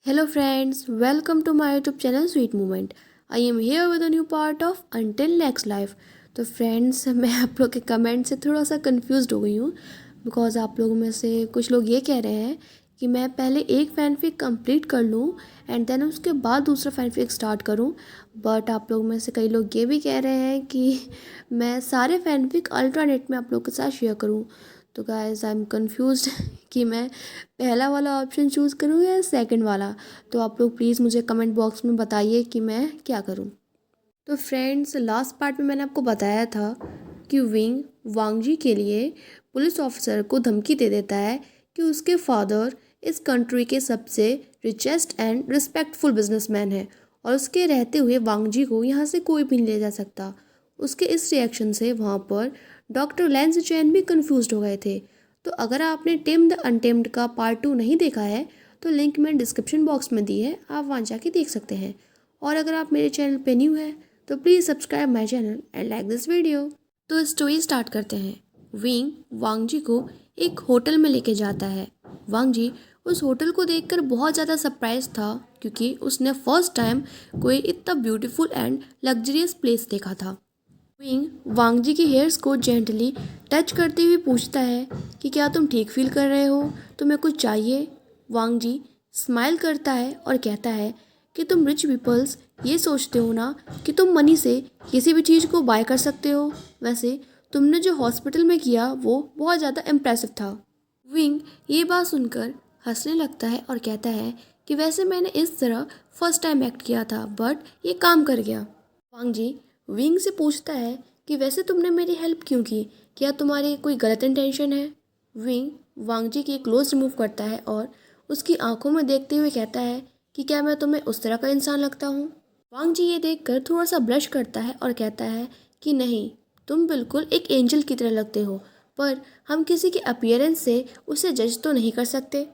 Hello friends, welcome to my YouTube channel Sweet Moment. I am here with a new part of Until Next Life. तो friends मैं आप लोग के comment से थोड़ा सा कंफ्यूज्ड हो गई हूँ बिकॉज आप लोगों में से कुछ लोग ये कह रहे हैं कि मैं पहले एक फैनफिक कंप्लीट कर लूँ एंड देन उसके बाद दूसरा फैनफिक स्टार्ट करूँ। बट आप लोग में से कई लोग ये भी कह रहे हैं कि मैं सारे फैनफिक अल्टरनेट में आप लोग के साथ शेयर करूँ। तो गाइस आई एम कंफ्यूज्ड कि मैं पहला वाला ऑप्शन चूज़ करूँ या सेकंड वाला। तो आप लोग प्लीज़ मुझे कमेंट बॉक्स में बताइए कि मैं क्या करूँ। तो फ्रेंड्स लास्ट पार्ट में मैंने आपको बताया था कि विंग वांगजी के लिए पुलिस ऑफिसर को धमकी दे देता है कि उसके फादर इस कंट्री के सबसे रिचेस्ट एंड रिस्पेक्टफुल बिजनेसमैन है और उसके रहते हुए वांगजी को यहाँ से कोई भी नहीं ले जा सकता। उसके इस रिएक्शन से वहाँ पर डॉक्टर लेंस चैन भी कंफ्यूज हो गए थे। तो अगर आपने टेम द अनटेम्ड का पार्ट 2 नहीं देखा है तो लिंक मैंने डिस्क्रिप्शन बॉक्स में दी है, आप वहाँ जाके देख सकते हैं। और अगर आप मेरे चैनल पे न्यू है तो please subscribe my channel and like this video. तो स्टोरी स्टार्ट करते हैं। विंग वांगजी को एक होटल में लेके जाता है। वांगजी उस होटल को देखकर बहुत ज़्यादा सरप्राइज था क्योंकि उसने फर्स्ट टाइम कोई इतना ब्यूटीफुल एंड लग्जरियस प्लेस देखा था। विंग वांगजी की हेयर्स को जेंटली टच करते हुए पूछता है कि क्या तुम ठीक फील कर रहे हो, तुम्हें कुछ चाहिए। वांगजी स्माइल करता है और कहता है कि तुम रिच पीपल्स ये सोचते हो ना कि तुम मनी से किसी भी चीज़ को बाय कर सकते हो। वैसे तुमने जो हॉस्पिटल में किया वो बहुत ज़्यादा इम्प्रेसिव था। विंग ये बात सुनकर हंसने लगता है और कहता है कि वैसे मैंने इस तरह फर्स्ट टाइम एक्ट किया था बट ये काम कर गया। वांगजी विंग से पूछता है कि वैसे तुमने मेरी हेल्प क्यों की, क्या तुम्हारी कोई गलत इंटेंशन है। विंग वांगजी की क्लोज रिमूव करता है और उसकी आंखों में देखते हुए कहता है कि क्या मैं तुम्हें उस तरह का इंसान लगता हूँ। वांगजी ये देखकर थोड़ा सा ब्लश करता है और कहता है कि नहीं, तुम बिल्कुल एक एंजल की तरह लगते हो, पर हम किसी के अपीयरेंस से उसे जज तो नहीं कर सकते।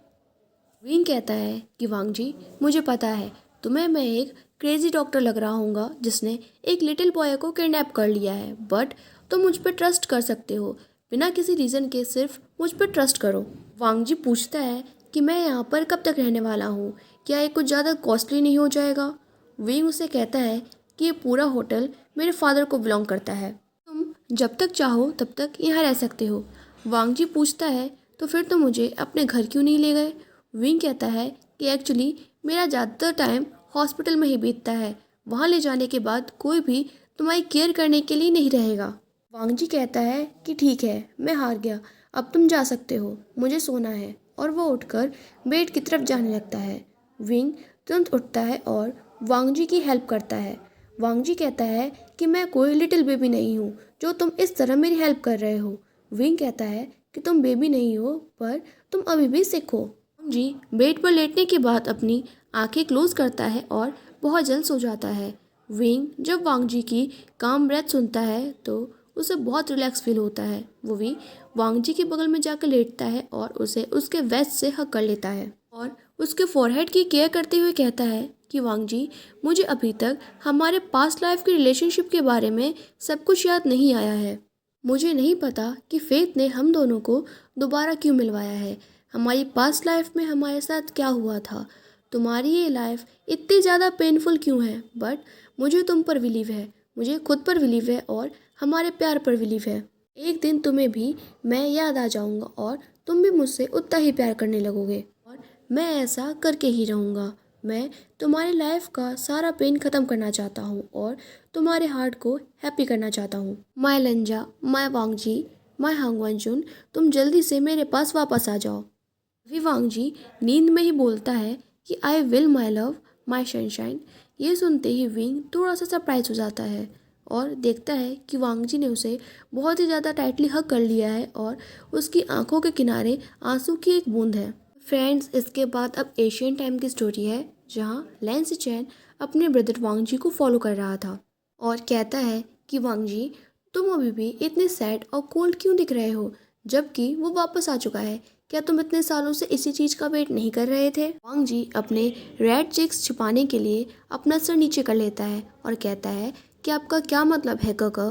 विंग कहता है कि वांगजी मुझे पता है तुम्हें मैं एक क्रेजी डॉक्टर लग रहा हूँगा जिसने एक लिटिल बॉय को किडनैप कर लिया है, बट तुम मुझ पर ट्रस्ट कर सकते हो, बिना किसी रीज़न के सिर्फ मुझ पर ट्रस्ट करो। वांगजी पूछता है कि मैं यहाँ पर कब तक रहने वाला हूँ, क्या ये कुछ ज़्यादा कॉस्टली नहीं हो जाएगा। विंग उसे कहता है कि ये पूरा होटल मेरे फादर को बिलोंग करता है, तुम जब तक चाहो तब तक यहाँ रह सकते हो। वांगजी पूछता है तो फिर तुम मुझे अपने घर क्यों नहीं ले गए। विंग कहता है कि एक्चुअली मेरा ज़्यादातर टाइम हॉस्पिटल में ही बीतता है, वहाँ ले जाने के बाद कोई भी तुम्हारी केयर करने के लिए नहीं रहेगा। वांगजी कहता है कि ठीक है, मैं हार गया, अब तुम जा सकते हो, मुझे सोना है। और वो उठकर बेड की तरफ जाने लगता है। विंग तुरंत उठता है और वांगजी की हेल्प करता है। वांगजी कहता है कि मैं कोई लिटिल बेबी नहीं हूँ जो तुम इस तरह मेरी हेल्प कर रहे हो। विंग कहता है कि तुम बेबी नहीं हो, पर तुम अभी भी सिक हो। जी बेड पर लेटने के बाद अपनी आंखें क्लोज करता है और बहुत जल्द सो जाता है। विंग जब वांगजी की काम ब्रेथ सुनता है तो उसे बहुत रिलैक्स फील होता है। वो भी वांगजी के बगल में जाकर लेटता है और उसे उसके वेस्ट से हक कर लेता है और उसके फोरहेड की केयर करते हुए कहता है कि वांगजी मुझे अभी तक हमारे पास्ट लाइफ की रिलेशनशिप के बारे में सब कुछ याद नहीं आया है। मुझे नहीं पता कि फेथ ने हम दोनों को दोबारा क्यों मिलवाया है, हमारी पास्ट लाइफ में हमारे साथ क्या हुआ था, तुम्हारी ये लाइफ इतनी ज़्यादा पेनफुल क्यों है। बट मुझे तुम पर बिलीव है, मुझे खुद पर बिलीव है और हमारे प्यार पर बिलीव है। एक दिन तुम्हें भी मैं याद आ जाऊंगा और तुम भी मुझसे उतना ही प्यार करने लगोगे और मैं ऐसा करके ही रहूँगा। मैं तुम्हारी लाइफ का सारा पेन ख़त्म करना चाहता हूँ और तुम्हारे हार्ट को हैप्पी करना चाहता हूँ। माय लंजा, माय वांगजी, माय हांगवनजुन, तुम जल्दी से मेरे पास वापस आ जाओ। अभी वांगजी नींद में ही बोलता है कि I will my love my sunshine. ये सुनते ही विंग थोड़ा सा सरप्राइज हो जाता है और देखता है कि वांगजी ने उसे बहुत ही ज़्यादा टाइटली हग कर लिया है और उसकी आंखों के किनारे आंसू की एक बूंद है। फ्रेंड्स इसके बाद अब एशियन टाइम की स्टोरी है जहाँ लेंस चैन अपने ब्रदर वांगजी को फॉलो कर रहा था और कहता है कि वांगजी तुम अभी भी इतने सैड और कोल्ड क्यों दिख रहे हो जबकि वो वापस आ चुका है, क्या तुम इतने सालों से इसी चीज़ का वेट नहीं कर रहे थे। वांगजी अपने रेड चिक्स छुपाने के लिए अपना सर नीचे कर लेता है और कहता है कि आपका क्या मतलब है काका।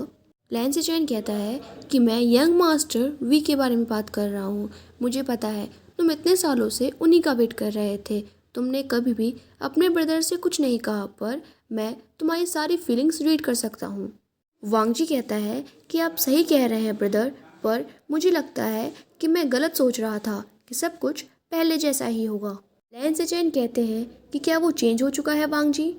लैंसी चैन कहता है कि मैं यंग मास्टर वी के बारे में बात कर रहा हूँ, मुझे पता है तुम इतने सालों से उन्हीं का वेट कर रहे थे, तुमने कभी भी अपने ब्रदर से कुछ नहीं कहा, पर मैं तुम्हारी सारी फीलिंग्स रीड कर सकता हूँ। वांग जी कहता है कि आप सही कह रहे हैं ब्रदर, पर मुझे लगता है कि मैं गलत सोच रहा था कि सब कुछ पहले जैसा ही होगा। लैन से चैन कहते हैं कि क्या वो चेंज हो चुका है वांग जी?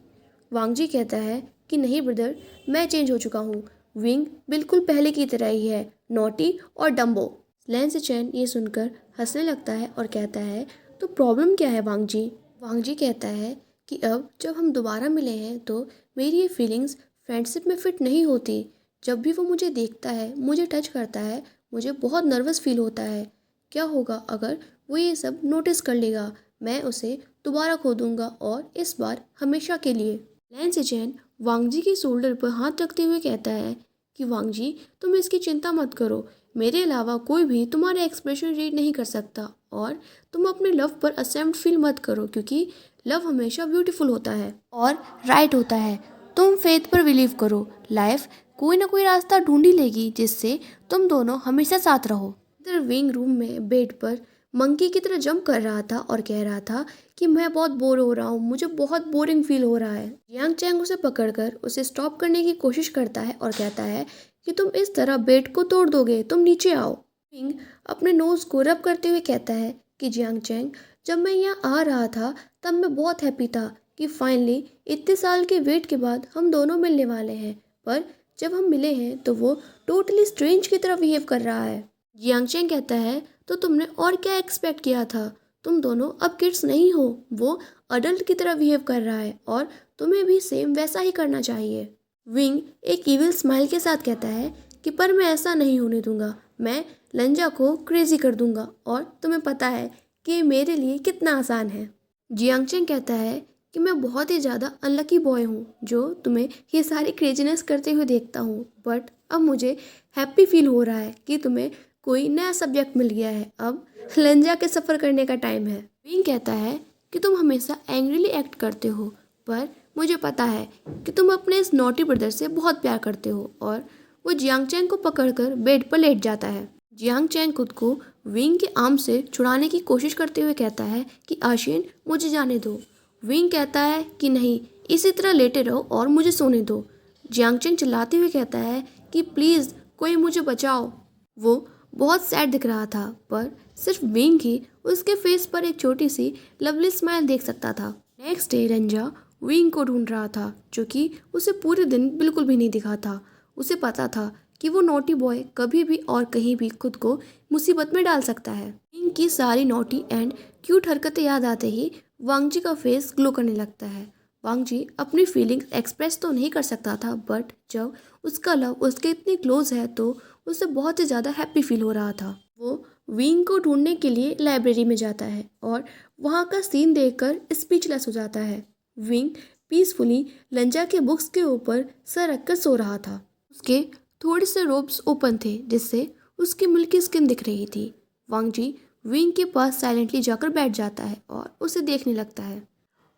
वांग जी कहता है कि नहीं ब्रदर, मैं चेंज हो चुका हूँ। विंग बिल्कुल पहले की तरह ही है, नॉटी और डम्बो। लैन से चैन ये सुनकर हंसने लगता है और कहता है तो प्रॉब्लम क्या है वांग जी? वांग जी कहता है कि अब जब हम दोबारा मिले हैं तो मेरी ये फीलिंग्स फ्रेंडशिप में फिट नहीं होती। जब भी वो मुझे देखता है, मुझे टच करता है, मुझे बहुत नर्वस फील होता है। क्या होगा अगर वो ये सब नोटिस कर लेगा? मैं उसे दोबारा खो दूंगा और इस बार हमेशा के लिए। लैन सिचेन वांग जी के शोल्डर पर हाथ रखते हुए कहता है कि वांग जी, तुम इसकी चिंता मत करो। मेरे अलावा कोई भी तुम्हारे एक्सप्रेशन रीड नहीं कर सकता और तुम अपने लव पर असेम्ड फील मत करो, क्योंकि लव हमेशा ब्यूटीफुल होता है और राइट होता है। तुम फेथ पर बिलीव करो। लाइफ कोई ना कोई रास्ता ढूंढ ही लेगी जिससे तुम दोनों हमेशा साथ रहो। इधर विंग रूम में बेड पर मंकी की तरह जंप कर रहा था और कह रहा था कि मैं बहुत बोर हो रहा हूँ, मुझे बहुत बोरिंग फील हो रहा है। यांग चैंग उसे पकड़कर उसे स्टॉप करने की कोशिश करता है और कहता है कि तुम इस तरह बेड को तोड़ दोगे, तुम नीचे आओ। विंग अपने नोज को रब करते हुए कहता है कि जियांग चैंग, जब मैं यहाँ आ रहा था तब मैं बहुत हैप्पी था कि फाइनली इतने साल के वेट के बाद हम दोनों मिलने वाले हैं, पर जब हम मिले हैं तो वो टोटली स्ट्रेंज की तरह बिहेव कर रहा है। जियांग चैंग कहता है तो तुमने और क्या एक्सपेक्ट किया था? तुम दोनों अब किड्स नहीं हो। वो अडल्ट की तरह बिहेव कर रहा है और तुम्हें भी सेम वैसा ही करना चाहिए। विंग एक इविल स्माइल के साथ कहता है कि पर मैं ऐसा नहीं होने दूंगा। मैं लंजा को क्रेजी कर दूंगा और तुम्हें पता है कि ये मेरे लिए कितना आसान है। जियांग चैंग कहता है कि मैं बहुत ही ज़्यादा अनलकी बॉय हूँ जो तुम्हें ये सारी क्रेजीनेस करते हुए देखता हूँ, बट अब मुझे हैप्पी फील हो रहा है कि तुम्हें कोई नया सब्जेक्ट मिल गया है। अब लंजा के सफ़र करने का टाइम है। विंग कहता है कि तुम हमेशा एंग्रीली एक्ट करते हो, पर मुझे पता है कि तुम अपने इस नॉटी ब्रदर से बहुत प्यार करते हो। और वो जियांग चैंग को पकड़कर बेड पर लेट जाता है। जियांग चैंग खुद को विंग के आर्म से छुड़ाने की कोशिश करते हुए कहता है कि आशिन, मुझे जाने दो। विंग कहता है कि नहीं, इसी तरह लेटे रहो और मुझे सोने दो। जियांग चैंग चिल्लाते हुए कहता है कि प्लीज़ कोई मुझे बचाओ। वो बहुत सैड दिख रहा था, पर सिर्फ विंग ही उसके फेस पर एक छोटी सी लवली स्माइल देख सकता था। नेक्स्ट डे रंजा विंग को ढूंढ रहा था, जो कि उसे पूरे दिन बिल्कुल भी नहीं दिखा था। उसे पता था कि वो नोटी बॉय कभी भी और कहीं भी खुद को मुसीबत में डाल सकता है। विंग की सारी नोटी एंड क्यूट हरकतें याद आते ही वांग जी का फेस ग्लो करने लगता है। वांग जी अपनी फीलिंग्स एक्सप्रेस तो नहीं कर सकता था, बट जब उसका लव उसके इतने क्लोज है तो उसे बहुत ही ज़्यादा हैप्पी फील हो रहा था। वो विंग को ढूंढने के लिए लाइब्रेरी में जाता है और वहाँ का सीन देखकर स्पीचलेस हो जाता है। विंग पीसफुली लंजा के बुक्स के ऊपर सर रखकर सो रहा था। उसके थोड़े से रोब्स ओपन थे जिससे उसकी मिल्की स्किन दिख रही थी। वांग जी विंग के पास साइलेंटली जाकर बैठ जाता है और उसे देखने लगता है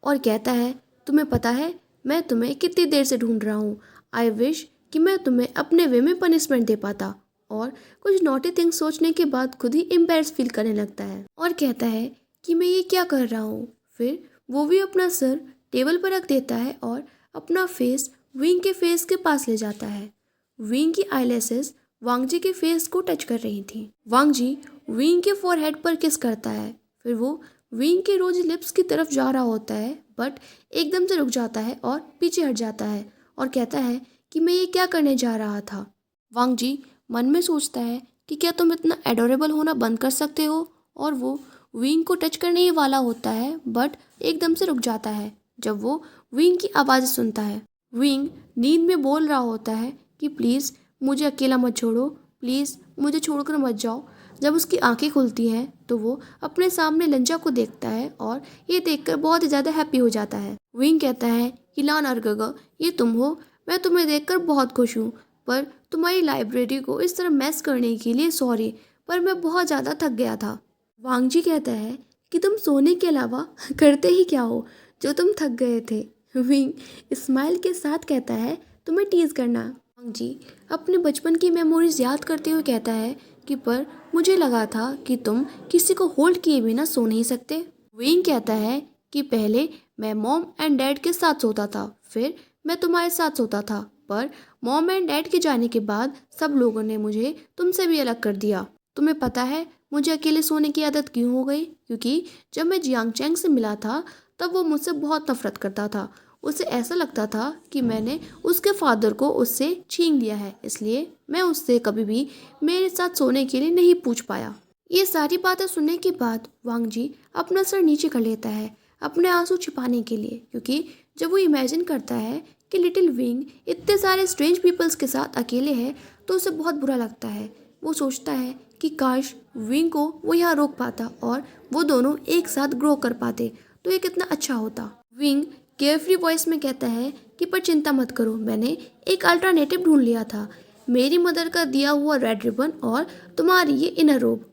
और कहता है, तुम्हें पता है मैं तुम्हें कितनी देर से ढूंढ रहा हूँ। आई विश कि मैं तुम्हें अपने वे में पनिशमेंट दे पाता। और कुछ नॉटी थिंग्स सोचने के बाद खुद ही एम्बैरेस फील करने लगता है और कहता है कि मैं ये क्या कर रहा हूँ। फिर वो भी अपना सर टेबल पर रख देता है और अपना फेस विंग के फेस के पास ले जाता है। विंग की आईलैशेस वांग जी के फेस को टच कर रही थी। वांग जी विंग के फोरहेड पर किस करता है। फिर वो विंग के रोज लिप्स की तरफ जा रहा होता है, बट एकदम से रुक जाता है और पीछे हट जाता है और कहता है कि मैं ये क्या करने जा रहा था। वांग जी मन में सोचता है कि क्या तुम इतना एडोरेबल होना बंद कर सकते हो, और वो विंग को टच करने ही वाला होता है, बट एकदम से रुक जाता है जब वो विंग की आवाज़ सुनता है। विंग नींद में बोल रहा होता है कि प्लीज़ मुझे अकेला मत छोड़ो, प्लीज़ मुझे छोड़कर मत जाओ। जब उसकी आंखें खुलती हैं तो वो अपने सामने लंजा को देखता है और ये देखकर बहुत ही ज़्यादा हैप्पी हो जाता है। विंग कहता है कि लान अर्गगा, ये तुम हो। मैं तुम्हें देखकर बहुत खुश हूँ, पर तुम्हारी लाइब्रेरी को इस तरह मैस करने के लिए सॉरी, पर मैं बहुत ज़्यादा थक गया था। वांग जी कहता है कि तुम सोने के अलावा करते ही क्या हो जो तुम थक गए थे। विंग स्माइल के साथ कहता है तुम्हें टीज करना। वांग जी अपने बचपन की मेमोरीज याद करते हुए कहता है कि पर मुझे लगा था कि तुम किसी को होल्ड किए बिना सो नहीं सकते। विंग कहता है कि पहले मैं मॉम एंड डैड के साथ सोता था, फिर मैं तुम्हारे साथ सोता था, पर मॉम एंड डैड के जाने के बाद सब लोगों ने मुझे तुमसे भी अलग कर दिया। तुम्हें पता है मुझे अकेले सोने की आदत क्यों हो गई? क्योंकि जब मैं जियांग चैंग से मिला था तब वो मुझसे बहुत नफरत करता था। उसे ऐसा लगता था कि मैंने उसके फादर को उससे छीन लिया है, इसलिए मैं उससे कभी भी मेरे साथ सोने के लिए नहीं पूछ पाया। ये सारी बातें सुनने के बाद वांग जी अपना सर नीचे कर लेता है अपने आंसू छिपाने के लिए, क्योंकि जब वो इमेजिन करता है कि लिटिल विंग इतने सारे स्ट्रेंज पीपल्स के साथ अकेले है तो उसे बहुत बुरा लगता है। वो सोचता है कि काश विंग को वो यहाँ रोक पाता और वो दोनों एक साथ ग्रो कर पाते तो ये कितना अच्छा होता। विंग केयरफ्री वॉइस में कहता है कि पर चिंता मत करो, मैंने एक अल्टरनेटिव ढूंढ लिया था, मेरी मदर का दिया हुआ रेड रिबन और तुम्हारी ये इनर रोब।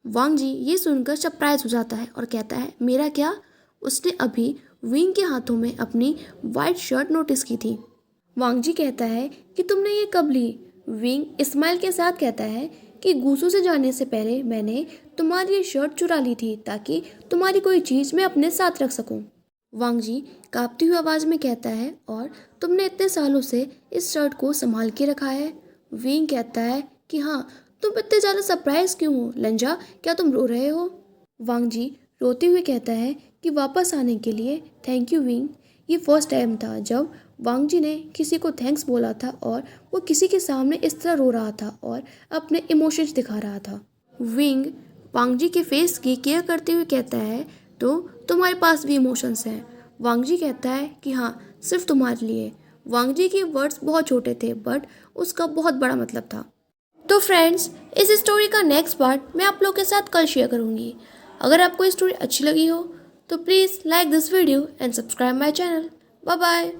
वांग जी ये सुनकर सरप्राइज हो जाता है और कहता है मेरा क्या? उसने अभी विंग के हाथों में अपनी वाइट शर्ट नोटिस की थी। वांग जी कहता है कि तुमने ये कब ली? विंग स्माइल के साथ कहता है कि गूसू से जाने से पहले मैंने तुम्हारी ये शर्ट चुरा ली थी ताकि तुम्हारी कोई चीज़ मैं अपने साथ रख सकूं। वांग जी कांपती हुई आवाज़ में कहता है और तुमने इतने सालों से इस शर्ट को संभाल के रखा है? विंग कहता है कि हाँ। तुम इतने ज़्यादा सरप्राइज क्यों हो लंजा, क्या तुम रो रहे हो? वांग जी रोते हुए कहता है कि वापस आने के लिए थैंक यू विंग। ये फर्स्ट टाइम था जब वांग जी ने किसी को थैंक्स बोला था और वो किसी के सामने इस तरह रो रहा था और अपने इमोशंस दिखा रहा था। विंग वांग जी के फेस की केयर करते हुए कहता है तो तुम्हारे पास भी इमोशंस हैं? वांग जी कहता है कि हाँ, सिर्फ तुम्हारे लिए। वांग जी के वर्ड्स बहुत छोटे थे बट उसका बहुत बड़ा मतलब था। तो फ्रेंड्स, इस स्टोरी का नेक्स्ट पार्ट मैं आप लोग के साथ कल शेयर करूँगी। अगर आपको ये स्टोरी अच्छी लगी हो तो please like this video and subscribe my channel. Bye bye.